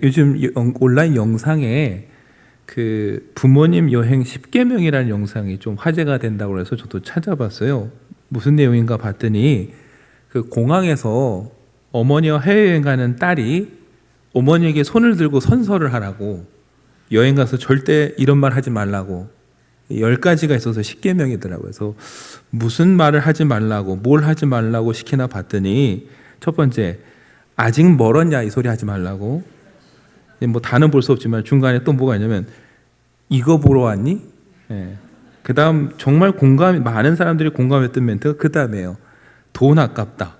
요즘 온라인 영상에 부모님 여행 10계명이라는 영상이 좀 화제가 된다고 해서 저도 찾아봤어요. 무슨 내용인가 봤더니 공항에서 어머니와 해외여행 가는 딸이 어머니에게 손을 들고 선서를 하라고, 여행 가서 절대 이런 말 하지 말라고 10가지가 있어서 10계명이더라고요. 그래서 무슨 말을 하지 말라고, 뭘 하지 말라고 시키나 봤더니, 첫 번째, 아직 멀었냐 이 소리 하지 말라고. 뭐 다는 볼 수 없지만 중간에 또 뭐가 있냐면, 이거 보러 왔니? 그 다음 정말 많은 사람들이 공감했던 멘트가 그 다음에요. 돈 아깝다.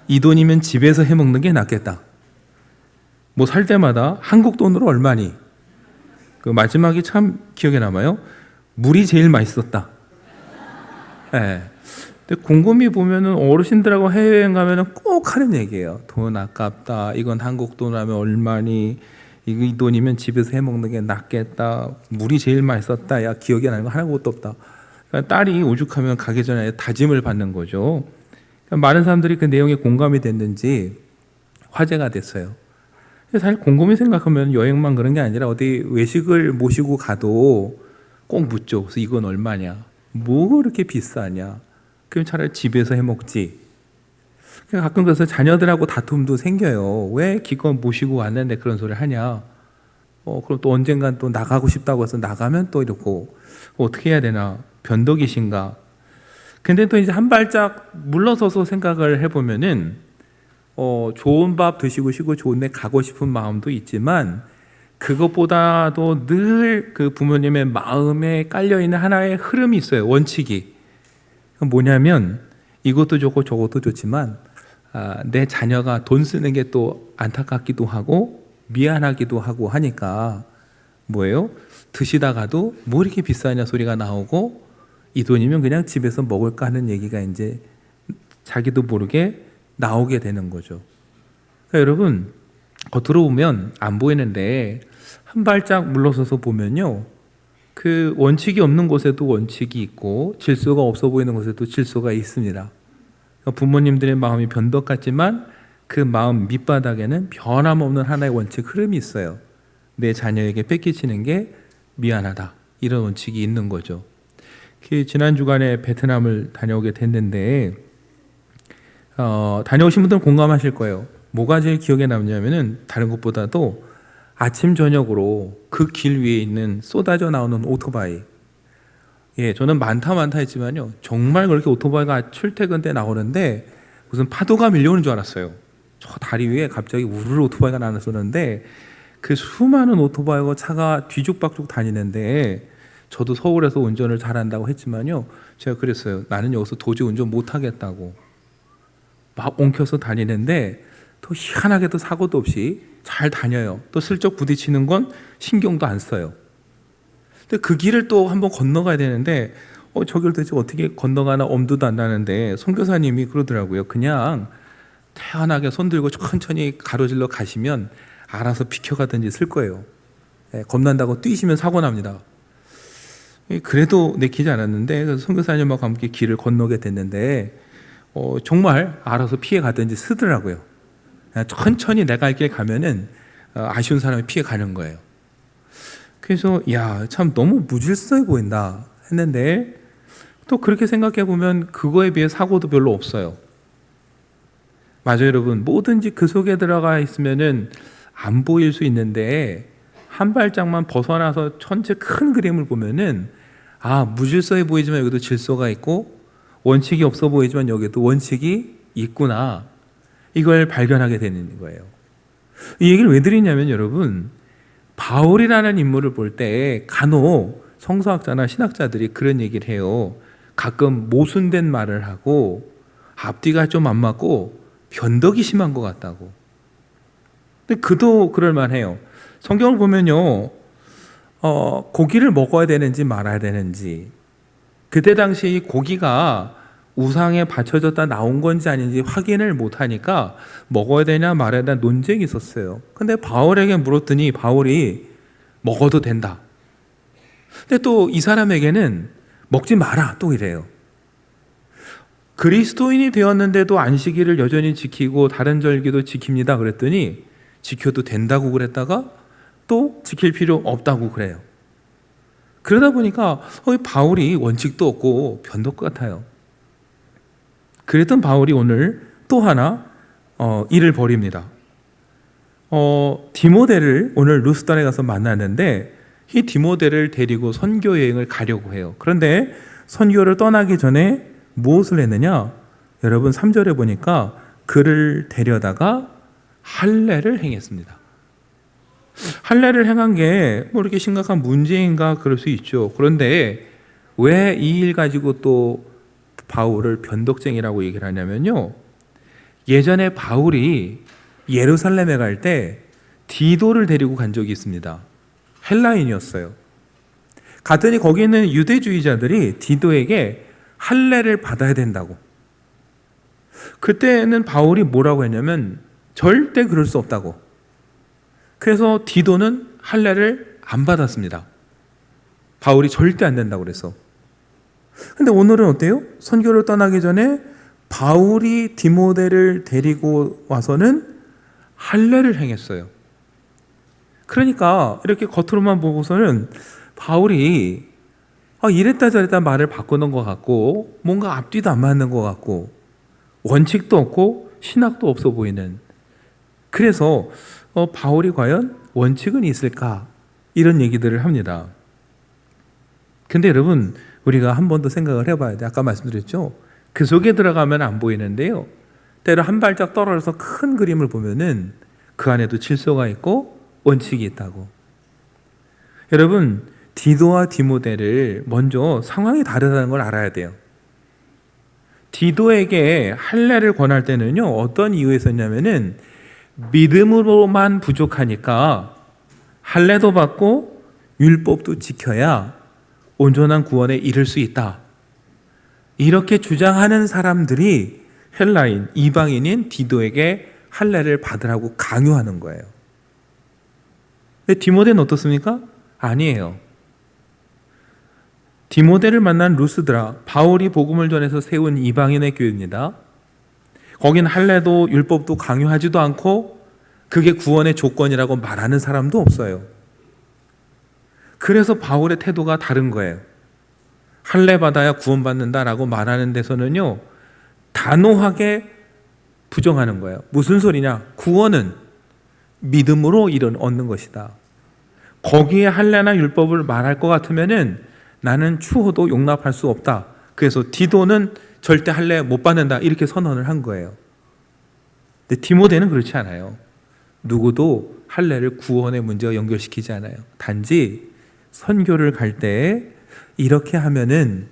이 돈이면 집에서 해먹는 게 낫겠다. 뭐 살 때마다 한국 돈으로 얼마니? 그 마지막이 참 기억에 남아요. 물이 제일 맛있었다. 근데 곰곰이 보면은 어르신들하고 해외여행 가면은 꼭 하는 얘기예요. 돈 아깝다. 이건 한국 돈 하면 얼마니? 이 돈이면 집에서 해먹는 게 낫겠다. 물이 제일 맛있었다. 야, 기억이 나는 거 하나것도 없다. 그러니까 딸이 오죽하면 가기 전에 다짐을 받는 거죠. 그러니까 많은 사람들이 그 내용에 공감이 됐는지 화제가 됐어요. 사실 곰곰이 생각하면 여행만 그런 게 아니라 어디 외식을 모시고 가도 꼭 묻죠. 그래서 이건 얼마냐? 뭐 그렇게 비싸냐? 그럼 차라리 집에서 해 먹지. 가끔 그래서 자녀들하고 다툼도 생겨요. 왜 기껏 모시고 왔는데 그런 소리를 하냐? 그럼 또 언젠간 또 나가고 싶다고 해서 나가면 또 이러고, 어떻게 해야 되나? 변덕이신가? 근데 또 이제 한 발짝 물러서서 생각을 해보면은, 좋은 밥 드시고 쉬고 좋은 데 가고 싶은 마음도 있지만, 그것보다도 늘 그 부모님의 마음에 깔려있는 하나의 흐름이 있어요. 원칙이. 뭐냐면, 이것도 좋고 저것도 좋지만, 내 자녀가 돈 쓰는 게 또 안타깝기도 하고 미안하기도 하고 하니까 뭐예요? 드시다가도 뭐 이렇게 비싸냐 소리가 나오고, 이 돈이면 그냥 집에서 먹을까 하는 얘기가 이제 자기도 모르게 나오게 되는 거죠. 그러니까 여러분, 겉으로 보면 안 보이는데 한 발짝 물러서서 보면요, 그 원칙이 없는 곳에도 원칙이 있고 질서가 없어 보이는 곳에도 질서가 있습니다. 부모님들의 마음이 변덕 같지만 그 마음 밑바닥에는 변함없는 하나의 원칙 흐름이 있어요. 내 자녀에게 뺏기치는 게 미안하다, 이런 원칙이 있는 거죠. 지난 주간에 베트남을 다녀오게 됐는데, 다녀오신 분들은 공감하실 거예요. 뭐가 제일 기억에 남냐면은 다른 것보다도 아침 저녁으로 그 길 위에 있는 쏟아져 나오는 오토바이. 저는 많다 했지만요, 정말 그렇게 오토바이가 출퇴근 때 나오는데 무슨 파도가 밀려오는 줄 알았어요. 저 다리 위에 갑자기 우르르 오토바이가 나왔었는데, 그 수많은 오토바이와 차가 뒤죽박죽 다니는데, 저도 서울에서 운전을 잘한다고 했지만요, 제가 그랬어요. 나는 여기서 도저히 운전 못하겠다고. 막 엉켜서 다니는데 또 희한하게도 사고도 없이 잘 다녀요. 또 슬쩍 부딪히는 건 신경도 안 써요. 근데 그 길을 또 한번 건너가야 되는데, 저길 도대체 어떻게 건너가나 엄두도 안 나는데, 선교사님이 그러더라고요. 그냥 태연하게 손 들고 천천히 가로질러 가시면 알아서 비켜가든지 쓸 거예요. 겁난다고 뛰시면 사고 납니다. 그래도 내키지 않았는데, 선교사님하고 함께 길을 건너게 됐는데, 정말 알아서 피해 가든지 쓰더라고요. 천천히 내가 갈 길 가면은 아쉬운 사람이 피해 가는 거예요. 그래서 참 너무 무질서해 보인다 했는데, 또 그렇게 생각해 보면 그거에 비해 사고도 별로 없어요. 맞아요, 여러분. 뭐든지 그 속에 들어가 있으면은 안 보일 수 있는데, 한 발짝만 벗어나서 전체 큰 그림을 보면은, 무질서해 보이지만 여기도 질서가 있고, 원칙이 없어 보이지만 여기도 원칙이 있구나, 이걸 발견하게 되는 거예요. 이 얘기를 왜 드리냐면, 여러분, 바울이라는 인물을 볼 때 간혹 성서학자나 신학자들이 그런 얘기를 해요. 가끔 모순된 말을 하고 앞뒤가 좀 안 맞고 변덕이 심한 것 같다고. 근데 그도 그럴 만해요. 성경을 보면요, 고기를 먹어야 되는지 말아야 되는지, 그때 당시 이 고기가 우상에 바쳐졌다 나온 건지 아닌지 확인을 못하니까 먹어야 되냐 말아야 되냐 논쟁이 있었어요. 근데 바울에게 물었더니 바울이 먹어도 된다. 근데 또 이 사람에게는 먹지 마라, 또 이래요. 그리스도인이 되었는데도 안식일을 여전히 지키고 다른 절기도 지킵니다 그랬더니 지켜도 된다고 그랬다가 또 지킬 필요 없다고 그래요. 그러다 보니까 바울이 원칙도 없고 변덕 같아요. 그랬던 바울이 오늘 또 하나 일을 벌입니다. 디모데를 오늘 루스드라에 가서 만났는데 이 디모데를 데리고 선교 여행을 가려고 해요. 그런데 선교를 떠나기 전에 무엇을 했느냐? 여러분 3절에 보니까 그를 데려다가 할례를 행했습니다. 할례를 행한 게 뭐 이렇게 심각한 문제인가 그럴 수 있죠. 그런데 왜 이 일 가지고 또 바울을 변덕쟁이라고 얘기를 하냐면요. 예전에 바울이 예루살렘에 갈 때 디도를 데리고 간 적이 있습니다. 헬라인이었어요. 갔더니 거기 있는 유대주의자들이 디도에게 할례를 받아야 된다고. 그때는 바울이 뭐라고 했냐면 절대 그럴 수 없다고. 그래서 디도는 할례를 안 받았습니다. 바울이 절대 안 된다고 그래서. 근데 오늘은 어때요? 선교를 떠나기 전에 바울이 디모데를 데리고 와서는 할례를 행했어요. 그러니까 이렇게 겉으로만 보고서는 바울이 이랬다 저랬다 말을 바꾸는 것 같고 뭔가 앞뒤도 안 맞는 것 같고 원칙도 없고 신학도 없어 보이는, 그래서 바울이 과연 원칙은 있을까? 이런 얘기들을 합니다. 근데 여러분 우리가 한 번 더 생각을 해봐야 돼. 아까 말씀드렸죠? 그 속에 들어가면 안 보이는데요, 때로 한 발짝 떨어져서 큰 그림을 보면은 그 안에도 질서가 있고 원칙이 있다고. 여러분 디도와 디모데를 먼저 상황이 다르다는 걸 알아야 돼요. 디도에게 할례를 권할 때는요, 어떤 이유에서냐면은 믿음으로만 부족하니까 할례도 받고 율법도 지켜야 온전한 구원에 이를 수 있다. 이렇게 주장하는 사람들이 헬라인, 이방인인 디도에게 할례를 받으라고 강요하는 거예요. 근데 디모데는 어떻습니까? 아니에요. 디모데를 만난 루스드라, 바울이 복음을 전해서 세운 이방인의 교회입니다. 거긴 할례도 율법도 강요하지도 않고 그게 구원의 조건이라고 말하는 사람도 없어요. 그래서 바울의 태도가 다른 거예요. 할례 받아야 구원받는다라고 말하는 데서는요, 단호하게 부정하는 거예요. 무슨 소리냐? 구원은 믿음으로 얻는 것이다. 거기에 할례나 율법을 말할 것 같으면은 나는 추호도 용납할 수 없다. 그래서 디도는 절대 할례 못 받는다. 이렇게 선언을 한 거예요. 근데 디모데는 그렇지 않아요. 누구도 할례를 구원의 문제와 연결시키지 않아요. 단지 선교를 갈 때 이렇게 하면은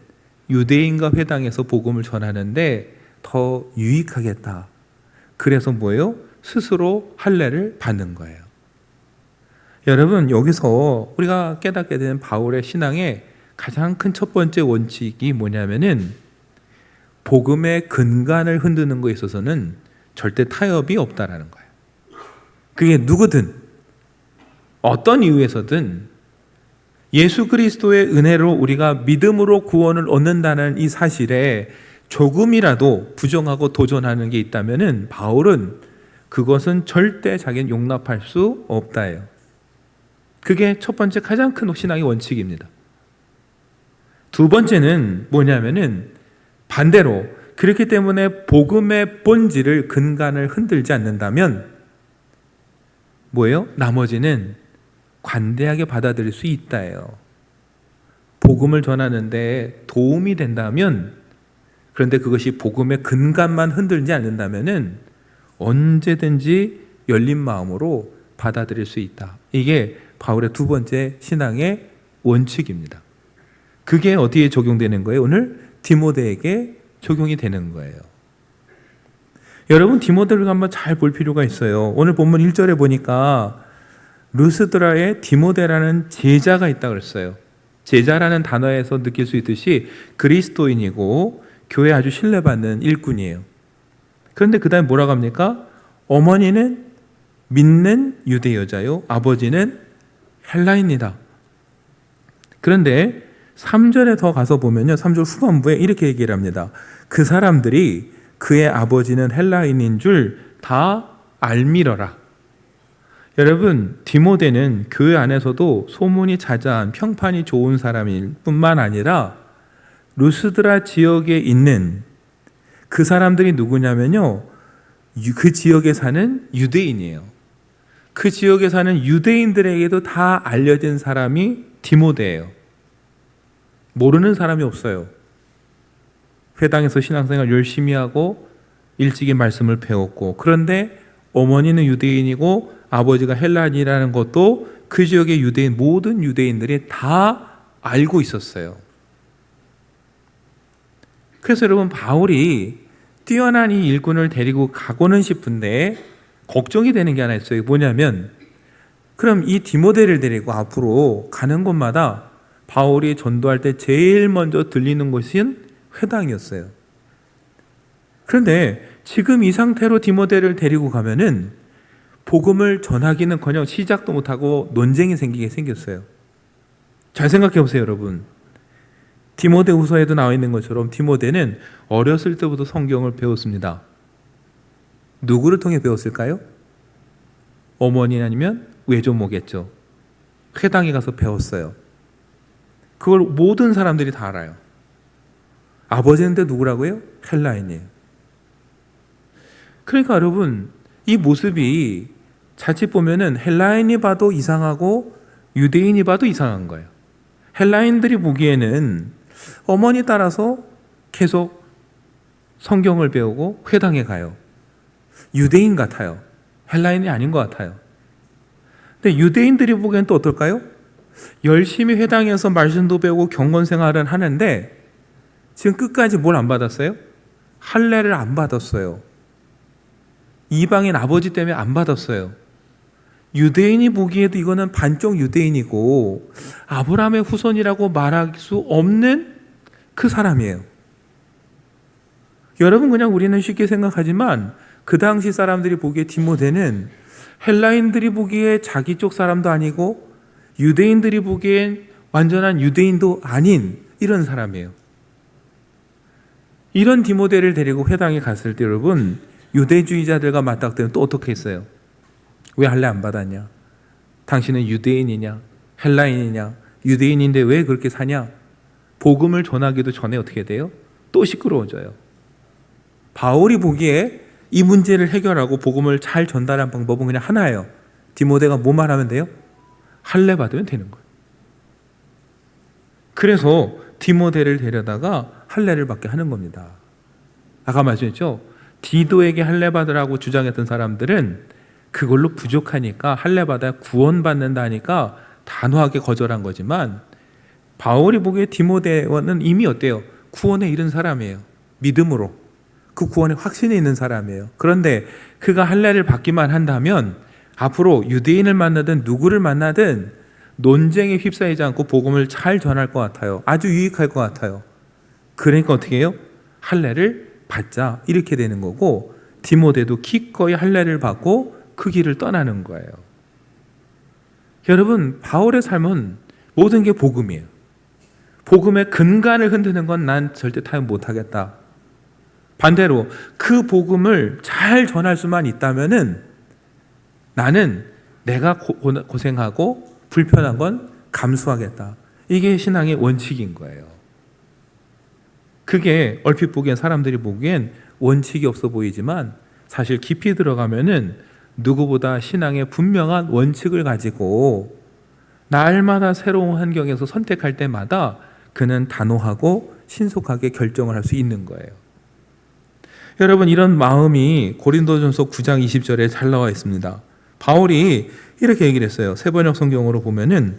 유대인과 회당에서 복음을 전하는데 더 유익하겠다. 그래서 뭐예요? 스스로 할례를 받는 거예요. 여러분 여기서 우리가 깨닫게 되는 바울의 신앙의 가장 큰 첫 번째 원칙이 뭐냐면은 복음의 근간을 흔드는 것에 있어서는 절대 타협이 없다라는 거예요. 그게 누구든 어떤 이유에서든 예수 그리스도의 은혜로 우리가 믿음으로 구원을 얻는다는 이 사실에 조금이라도 부정하고 도전하는 게 있다면은 바울은 그것은 절대 자기는 용납할 수 없다예요. 그게 첫 번째 가장 큰 신앙의 원칙입니다. 두 번째는 뭐냐면은 반대로 그렇기 때문에 복음의 본질을 근간을 흔들지 않는다면 뭐예요? 나머지는 관대하게 받아들일 수 있다예요. 복음을 전하는데 도움이 된다면, 그런데 그것이 복음의 근간만 흔들지 않는다면은 언제든지 열린 마음으로 받아들일 수 있다. 이게 바울의 두 번째 신앙의 원칙입니다. 그게 어디에 적용되는 거예요? 오늘 디모데에게 적용이 되는 거예요. 여러분 디모데를 한번 잘 볼 필요가 있어요. 오늘 본문 1절에 보니까 루스드라에 디모데라는 제자가 있다고 그랬어요. 제자라는 단어에서 느낄 수 있듯이 그리스도인이고 교회에 아주 신뢰받는 일꾼이에요. 그런데 그 다음에 뭐라고 합니까? 어머니는 믿는 유대 여자요, 아버지는 헬라인이다. 그런데 3절에 더 가서 보면요, 3절 후반부에 이렇게 얘기를 합니다. 그 사람들이 그의 아버지는 헬라인인 줄 다 알미러라. 여러분, 디모데는 교회 안에서도 소문이 자자한 평판이 좋은 사람일 뿐만 아니라 루스드라 지역에 있는 그 사람들이 누구냐면요, 그 지역에 사는 유대인이에요. 그 지역에 사는 유대인들에게도 다 알려진 사람이 디모데예요. 모르는 사람이 없어요. 회당에서 신앙생활 열심히 하고 일찍이 말씀을 배웠고, 그런데 어머니는 유대인이고 아버지가 헬라인이라는 것도 그 지역의 유대인, 모든 유대인들이 다 알고 있었어요. 그래서 여러분, 바울이 뛰어난 이 일꾼을 데리고 가고는 싶은데 걱정이 되는 게 하나 있어요. 뭐냐면, 그럼 이 디모데를 데리고 앞으로 가는 곳마다 바울이 전도할 때 제일 먼저 들리는 곳은 회당이었어요. 그런데 지금 이 상태로 디모데를 데리고 가면은 복음을 전하기는커녕 시작도 못하고 논쟁이 생기게 생겼어요. 잘 생각해 보세요, 여러분. 디모데후서에도 나와 있는 것처럼 디모데는 어렸을 때부터 성경을 배웠습니다. 누구를 통해 배웠을까요? 어머니 아니면 외조모겠죠. 회당에 가서 배웠어요. 그걸 모든 사람들이 다 알아요. 아버지인데 누구라고요? 헬라인이에요. 그러니까 여러분, 이 모습이 자칫 보면은 헬라인이 봐도 이상하고 유대인이 봐도 이상한 거예요. 헬라인들이 보기에는 어머니 따라서 계속 성경을 배우고 회당에 가요. 유대인 같아요. 헬라인이 아닌 것 같아요. 근데 유대인들이 보기엔 또 어떨까요? 열심히 회당에서 말씀도 배우고 경건 생활은 하는데 지금 끝까지 뭘 안 받았어요? 할례를 안 받았어요. 이방인 아버지 때문에 안 받았어요. 유대인이 보기에도 이거는 반쪽 유대인이고 아브라함의 후손이라고 말할 수 없는 그 사람이에요. 여러분, 그냥 우리는 쉽게 생각하지만 그 당시 사람들이 보기에 디모데는 헬라인들이 보기에 자기 쪽 사람도 아니고 유대인들이 보기엔 완전한 유대인도 아닌 이런 사람이에요. 이런 디모데를 데리고 회당에 갔을 때 여러분, 유대주의자들과 맞닥뜨면 또 어떻게 했어요? 왜 할례 안 받았냐? 당신은 유대인이냐? 헬라인이냐? 유대인인데 왜 그렇게 사냐? 복음을 전하기도 전에 어떻게 돼요? 또 시끄러워져요. 바울이 보기에 이 문제를 해결하고 복음을 잘 전달한 방법은 그냥 하나예요. 디모데가 뭐만 하면 돼요? 할례 받으면 되는 거예요. 그래서 디모데를 데려다가 할례를 받게 하는 겁니다. 아까 말씀했죠? 디도에게 할례 받으라고 주장했던 사람들은 그걸로 부족하니까 할례 받아야 구원받는다니까 단호하게 거절한 거지만, 바울이 보기에 디모데는 이미 어때요? 구원에 이른 사람이에요. 믿음으로 그 구원에 확신이 있는 사람이에요. 그런데 그가 할례를 받기만 한다면 앞으로 유대인을 만나든 누구를 만나든 논쟁에 휩싸이지 않고 복음을 잘 전할 것 같아요. 아주 유익할 것 같아요. 그러니까 어떻게 해요? 할례를 받자, 이렇게 되는 거고, 디모데도 기꺼이 할례를 받고 그 길을 떠나는 거예요. 여러분, 바울의 삶은 모든 게 복음이에요. 복음의 근간을 흔드는 건 난 절대 타협 못하겠다. 반대로 그 복음을 잘 전할 수만 있다면은 나는 내가 고생하고 불편한 건 감수하겠다. 이게 신앙의 원칙인 거예요. 그게 얼핏 보기엔, 사람들이 보기엔 원칙이 없어 보이지만 사실 깊이 들어가면은 누구보다 신앙의 분명한 원칙을 가지고 날마다 새로운 환경에서 선택할 때마다 그는 단호하고 신속하게 결정을 할 수 있는 거예요. 여러분, 이런 마음이 고린도전서 9장 20절에 잘 나와 있습니다. 바울이 이렇게 얘기를 했어요. 새번역 성경으로 보면은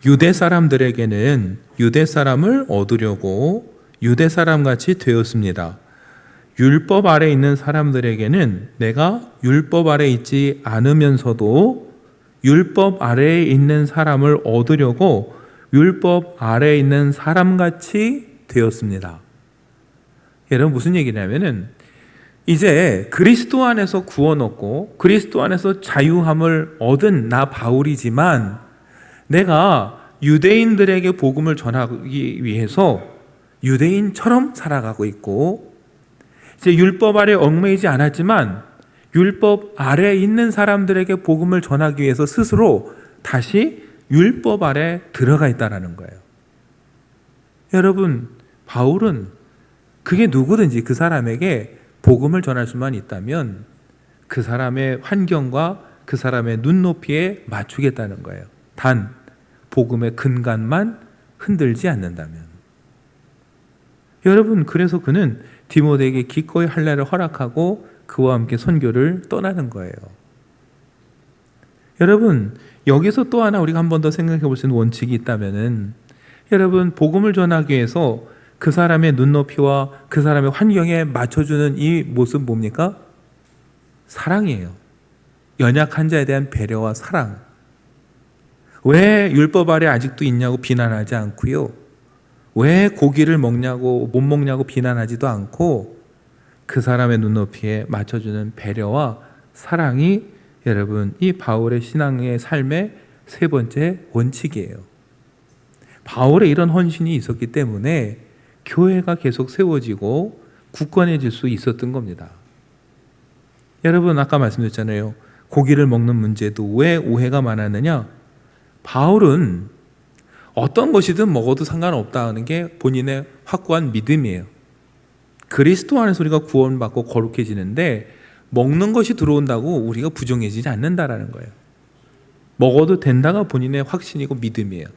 유대 사람들에게는 유대 사람을 얻으려고 유대 사람같이 되었습니다. 율법 아래 있는 사람들에게는 내가 율법 아래 있지 않으면서도 율법 아래에 있는 사람을 얻으려고 율법 아래에 있는 사람같이 되었습니다. 여러분, 무슨 얘기냐면은 이제 그리스도 안에서 구원 얻고 그리스도 안에서 자유함을 얻은 나 바울이지만 내가 유대인들에게 복음을 전하기 위해서 유대인처럼 살아가고 있고, 이제 율법 아래 얽매이지 않았지만 율법 아래에 있는 사람들에게 복음을 전하기 위해서 스스로 다시 율법 아래 들어가 있다는 거예요. 여러분, 바울은 그게 누구든지 그 사람에게 복음을 전할 수만 있다면 그 사람의 환경과 그 사람의 눈높이에 맞추겠다는 거예요. 단 복음의 근간만 흔들지 않는다면. 여러분, 그래서 그는 디모데에게 기꺼이 할례를 허락하고 그와 함께 선교를 떠나는 거예요. 여러분, 여기서 또 하나 우리가 한 번 더 생각해 볼 수 있는 원칙이 있다면은, 여러분, 복음을 전하기 위해서 그 사람의 눈높이와 그 사람의 환경에 맞춰주는 이 모습 뭡니까? 사랑이에요. 연약한 자에 대한 배려와 사랑. 왜 율법 아래 아직도 있냐고 비난하지 않고요. 왜 고기를 먹냐고 못 먹냐고 비난하지도 않고 그 사람의 눈높이에 맞춰주는 배려와 사랑이 여러분 이 바울의 신앙의 삶의 세 번째 원칙이에요. 바울의 이런 헌신이 있었기 때문에 교회가 계속 세워지고 굳건해질 수 있었던 겁니다. 여러분, 아까 말씀드렸잖아요. 고기를 먹는 문제도 왜 오해가 많았느냐? 바울은 어떤 것이든 먹어도 상관없다는 게 본인의 확고한 믿음이에요. 그리스도 안에서 우리가 구원받고 거룩해지는데 먹는 것이 들어온다고 우리가 부정해지지 않는다라는 거예요. 먹어도 된다가 본인의 확신이고 믿음이에요.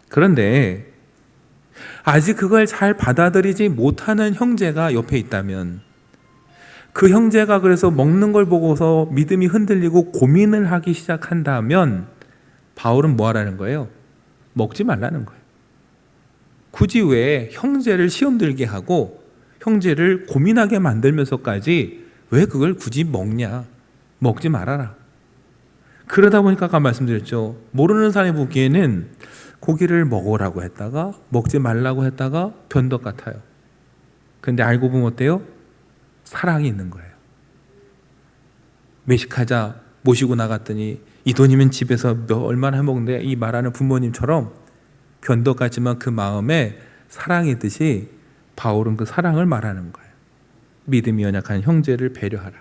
그런데 아직 그걸 잘 받아들이지 못하는 형제가 옆에 있다면, 그 형제가 그래서 먹는 걸 보고서 믿음이 흔들리고 고민을 하기 시작한다면 바울은 뭐 하라는 거예요? 먹지 말라는 거예요. 굳이 왜 형제를 시험 들게 하고 형제를 고민하게 만들면서까지 왜 그걸 굳이 먹냐? 먹지 말아라. 그러다 보니까 아까 말씀드렸죠. 모르는 사람이 보기에는 고기를 먹으라고 했다가 먹지 말라고 했다가 변덕 같아요. 근데 알고 보면 어때요? 사랑이 있는 거예요. 외식하자 모시고 나갔더니 이 돈이면 집에서 얼마나 해먹는데, 이 말하는 부모님처럼 변덕 같지만 그 마음에 사랑이 있듯이 바울은 그 사랑을 말하는 거예요. 믿음이 연약한 형제를 배려하라.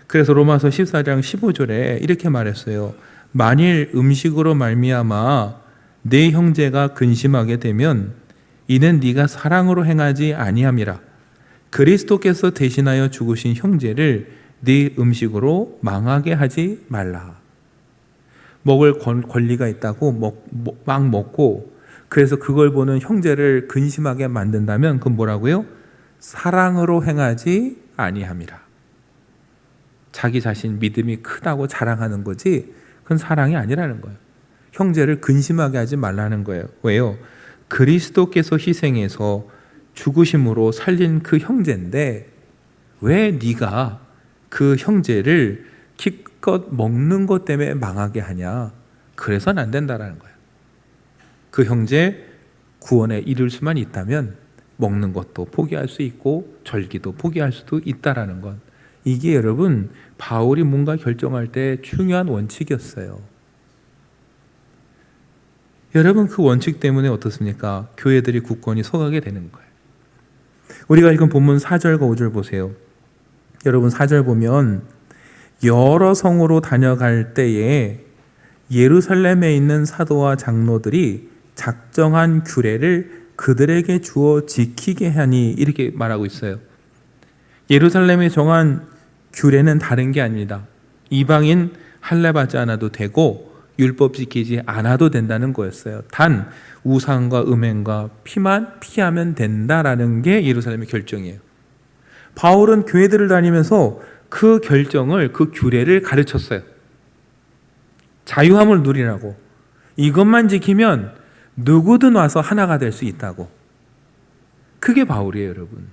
그래서 로마서 14장 15절에 이렇게 말했어요. 만일 음식으로 말미암아 네 형제가 근심하게 되면 이는 네가 사랑으로 행하지 아니함이라. 그리스도께서 대신하여 죽으신 형제를 네 음식으로 망하게 하지 말라. 먹을 권리가 있다고 막 먹고, 그래서 그걸 보는 형제를 근심하게 만든다면 그건 뭐라고요? 사랑으로 행하지 아니함이라. 자기 자신 믿음이 크다고 자랑하는 거지 그건 사랑이 아니라는 거예요. 형제를 근심하게 하지 말라는 거예요. 왜요? 그리스도께서 희생해서 죽으심으로 살린 그 형제인데 왜 네가 그 형제를 기껏 먹는 것 때문에 망하게 하냐? 그래서는 안 된다라는 거예요. 그 형제 구원에 이를 수만 있다면 먹는 것도 포기할 수 있고 절기도 포기할 수도 있다라는 것. 이게 여러분 바울이 뭔가 결정할 때 중요한 원칙이었어요. 여러분, 그 원칙 때문에 어떻습니까? 교회들이 굳건히 서가게 되는 거예요. 우리가 읽은 본문 4절과 5절 보세요. 여러분, 4절 보면 여러 성으로 다녀갈 때에 예루살렘에 있는 사도와 장로들이 작정한 규례를 그들에게 주어 지키게 하니, 이렇게 말하고 있어요. 예루살렘에 정한 규례는 다른 게 아닙니다. 이방인 할례 받지 않아도 되고 율법 지키지 않아도 된다는 거였어요. 단 우상과 음행과 피만 피하면 된다라는 게 예루살렘의 결정이에요. 바울은 교회들을 다니면서 그 결정을, 그 규례를 가르쳤어요. 자유함을 누리라고. 이것만 지키면 누구든 와서 하나가 될 수 있다고. 그게 바울이에요, 여러분.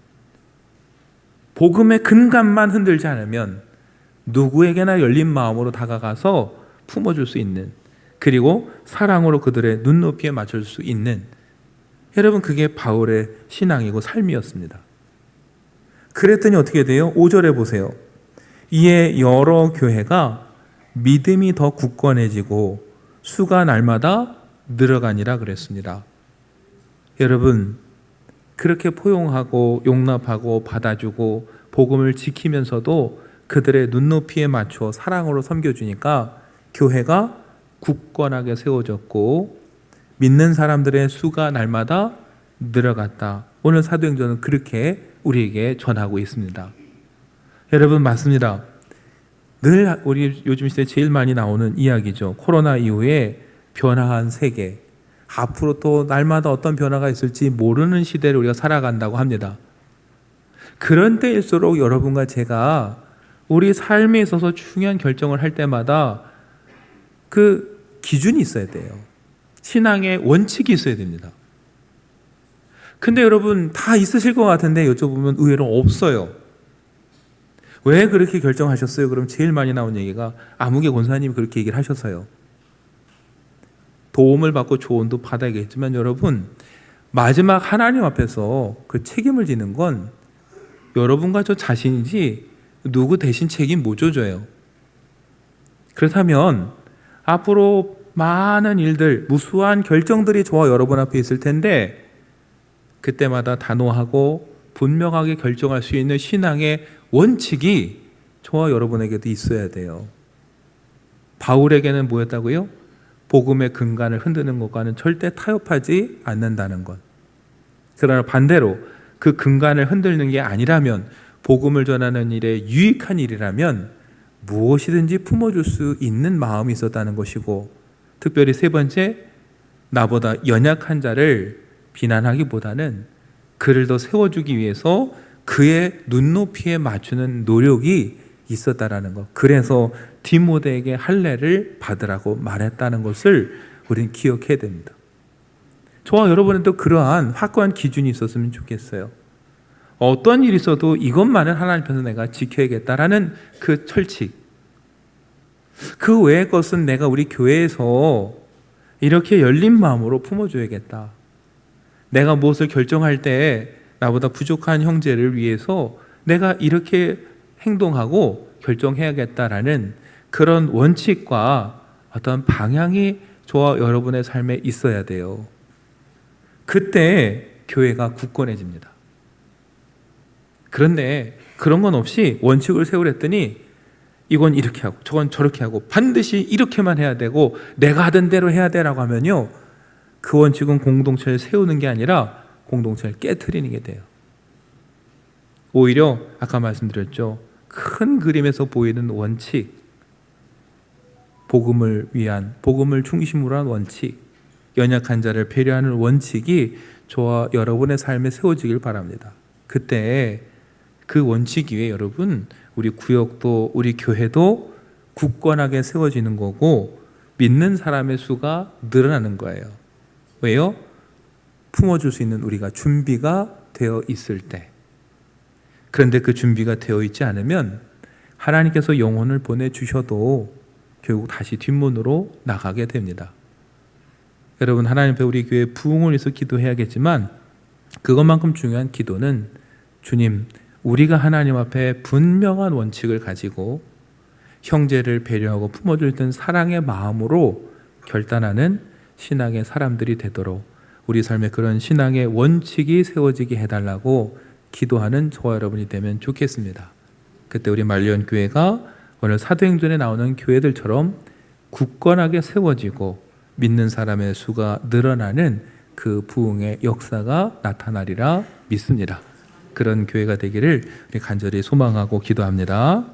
복음의 근간만 흔들지 않으면 누구에게나 열린 마음으로 다가가서 품어줄 수 있는, 그리고 사랑으로 그들의 눈높이에 맞출 수 있는, 여러분 그게 바울의 신앙이고 삶이었습니다. 그랬더니 어떻게 돼요? 5절에 보세요. 이에 여러 교회가 믿음이 더 굳건해지고 수가 날마다 늘어가니라 그랬습니다. 여러분, 그렇게 포용하고 용납하고 받아주고 복음을 지키면서도 그들의 눈높이에 맞춰 사랑으로 섬겨주니까 교회가 굳건하게 세워졌고 믿는 사람들의 수가 날마다 늘어갔다. 오늘 사도행전은 그렇게 우리에게 전하고 있습니다. 여러분, 맞습니다. 늘 우리 요즘 시대에 제일 많이 나오는 이야기죠. 코로나 이후에 변화한 세계, 앞으로 또 날마다 어떤 변화가 있을지 모르는 시대를 우리가 살아간다고 합니다. 그런 때일수록 여러분과 제가 우리 삶에 있어서 중요한 결정을 할 때마다 그 기준이 있어야 돼요. 신앙의 원칙이 있어야 됩니다. 근데 여러분 다 있으실 것 같은데 여쭤보면 의외로 없어요. 왜 그렇게 결정하셨어요? 그럼 제일 많이 나온 얘기가 아무개 권사님이 그렇게 얘기를 하셔서요. 도움을 받고 조언도 받아야겠지만 여러분, 마지막 하나님 앞에서 그 책임을 지는 건 여러분과 저 자신이지 누구 대신 책임 못 져줘요. 그렇다면 앞으로 많은 일들, 무수한 결정들이 저와 여러분 앞에 있을 텐데 그때마다 단호하고 분명하게 결정할 수 있는 신앙의 원칙이 저와 여러분에게도 있어야 돼요. 바울에게는 뭐였다고요? 복음의 근간을 흔드는 것과는 절대 타협하지 않는다는 것. 그러나 반대로 그 근간을 흔들는 게 아니라면, 복음을 전하는 일에 유익한 일이라면 무엇이든지 품어줄 수 있는 마음이 있었다는 것이고, 특별히 세 번째, 나보다 연약한 자를 비난하기보다는 그를 더 세워주기 위해서 그의 눈높이에 맞추는 노력이 있었다라는 것. 그래서 디모데에게 할례를 받으라고 말했다는 것을 우리는 기억해야 됩니다. 저와 여러분에도 그러한 확고한 기준이 있었으면 좋겠어요. 어떤 일이 있어도 이것만은 하나님 편에서 내가 지켜야겠다라는 그 철칙. 그 외의 것은 내가 우리 교회에서 이렇게 열린 마음으로 품어줘야겠다. 내가 무엇을 결정할 때 나보다 부족한 형제를 위해서 내가 이렇게 행동하고 결정해야겠다라는 그런 원칙과 어떤 방향이 저와 여러분의 삶에 있어야 돼요. 그때 교회가 굳건해집니다. 그런데 그런 건 없이 원칙을 세우랬더니 이건 이렇게 하고 저건 저렇게 하고 반드시 이렇게만 해야 되고 내가 하던 대로 해야 되라고 하면요, 그 원칙은 공동체를 세우는 게 아니라 공동체를 깨트리는 게 돼요. 오히려 아까 말씀드렸죠, 큰 그림에서 보이는 원칙, 복음을 위한, 복음을 중심으로 한 원칙, 연약한 자를 배려하는 원칙이 저와 여러분의 삶에 세워지길 바랍니다. 그때 그 원칙 위에 여러분, 우리 구역도 우리 교회도 굳건하게 세워지는 거고 믿는 사람의 수가 늘어나는 거예요. 왜요? 품어줄 수 있는 우리가 준비가 되어 있을 때. 그런데 그 준비가 되어 있지 않으면 하나님께서 영혼을 보내주셔도 결국 다시 뒷문으로 나가게 됩니다. 여러분, 하나님 앞에 우리 교회 부흥을 위해서 기도해야겠지만 그것만큼 중요한 기도는 주님, 우리가 하나님 앞에 분명한 원칙을 가지고 형제를 배려하고 품어줄 땐 사랑의 마음으로 결단하는 신앙의 사람들이 되도록 우리 삶에 그런 신앙의 원칙이 세워지게 해달라고 기도하는 저와 여러분이 되면 좋겠습니다. 그때 우리 말리언 교회가 오늘 사도행전에 나오는 교회들처럼 굳건하게 세워지고 믿는 사람의 수가 늘어나는 그 부흥의 역사가 나타나리라 믿습니다. 그런 교회가 되기를 간절히 소망하고 기도합니다.